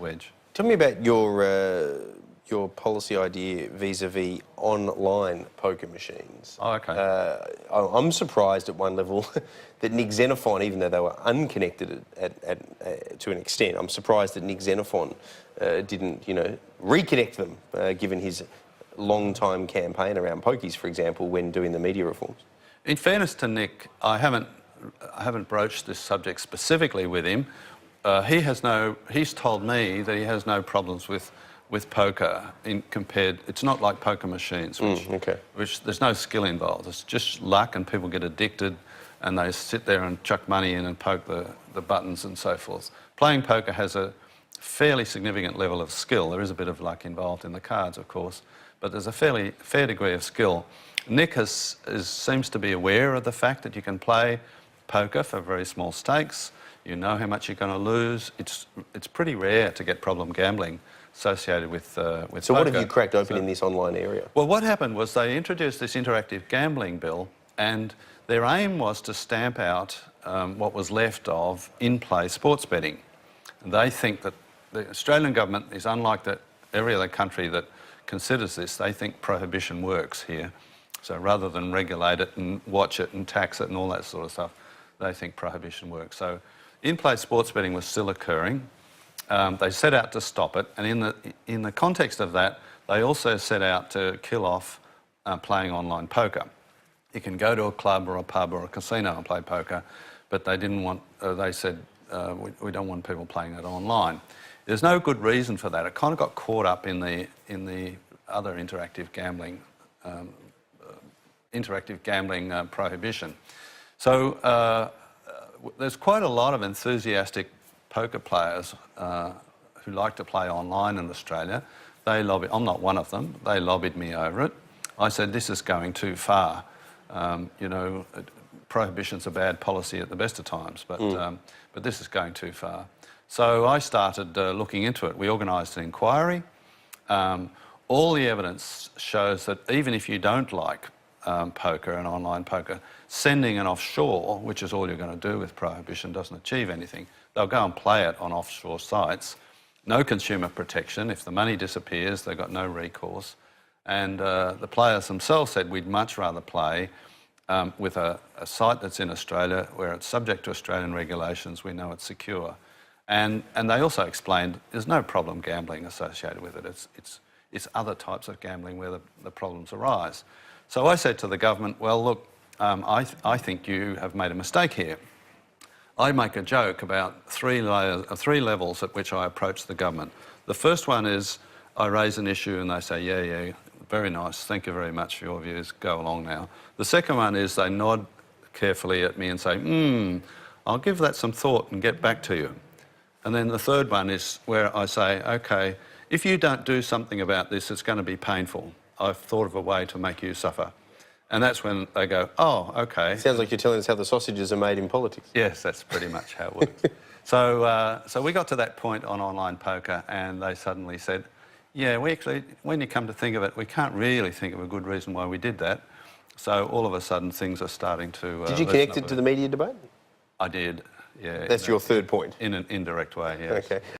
wedge. Tell me about your policy idea vis-a-vis online poker machines. Oh, okay. I'm surprised at one level that Nick Xenophon, even though they were unconnected to an extent, I'm surprised that Nick Xenophon didn't, reconnect them, given his long-time campaign around pokies, for example, when doing the media reforms. In fairness to Nick, I haven't broached this subject specifically with him. He's told me that he has no problems with poker it's not like poker machines, which there's no skill involved. It's just luck, and people get addicted and they sit there and chuck money in and poke the buttons and so forth. Playing poker has a fairly significant level of skill. There is a bit of luck involved in the cards, of course, but there's a fair degree of skill. Nick seems to be aware of the fact that you can play poker for very small stakes. You know how much you're going to lose. It's pretty rare to get problem gambling associated with poker. So what have you cracked open in this online area? Well, what happened was they introduced this interactive gambling bill, and their aim was to stamp out what was left of in-play sports betting. And they think that the Australian government is unlike every other country that considers this. They think prohibition works here. So rather than regulate it and watch it and tax it and all that sort of stuff, they think prohibition works. So in-play sports betting was still occurring. They set out to stop it, and in the context of that, they also set out to kill off playing online poker. You can go to a club or a pub or a casino and play poker, but they didn't want. They said we don't want people playing it online. There's no good reason for that. It kind of got caught up in the other interactive gambling prohibition. So there's quite a lot of enthusiastic poker players who like to play online in Australia. They lobby. I'm not one of them. They lobbied me over it. I said this is going too far. Prohibition's a bad policy at the best of times, but this is going too far. So I started looking into it. We organised an inquiry. All the evidence shows that even if you don't like poker and online poker, sending an offshore, which is all you're going to do with prohibition, doesn't achieve anything. They'll go and play it on offshore sites. No consumer protection. If the money disappears, they've got no recourse. And the players themselves said we'd much rather play with a site that's in Australia where it's subject to Australian regulations, we know it's secure. And they also explained there's no problem gambling associated with it. It's other types of gambling where the problems arise. So I said to the government, well, look, I think you have made a mistake here. I make a joke about three levels at which I approach the government. The first one is I raise an issue and they say, yeah, very nice, thank you very much for your views, go along now. The second one is they nod carefully at me and say, I'll give that some thought and get back to you. And then the third one is where I say, okay, if you don't do something about this, it's going to be painful. I've thought of a way to make you suffer. And that's when they go, oh, okay. Sounds like you're telling us how the sausages are made in politics. Yes, that's pretty much how it works. So we got to that point on online poker and they suddenly said, yeah, we actually, when you come to think of it, we can't really think of a good reason why we did that. So all of a sudden things are starting to... Did you connect it to the media debate? I did, yeah. That's your third point? In an indirect way, yes. Okay.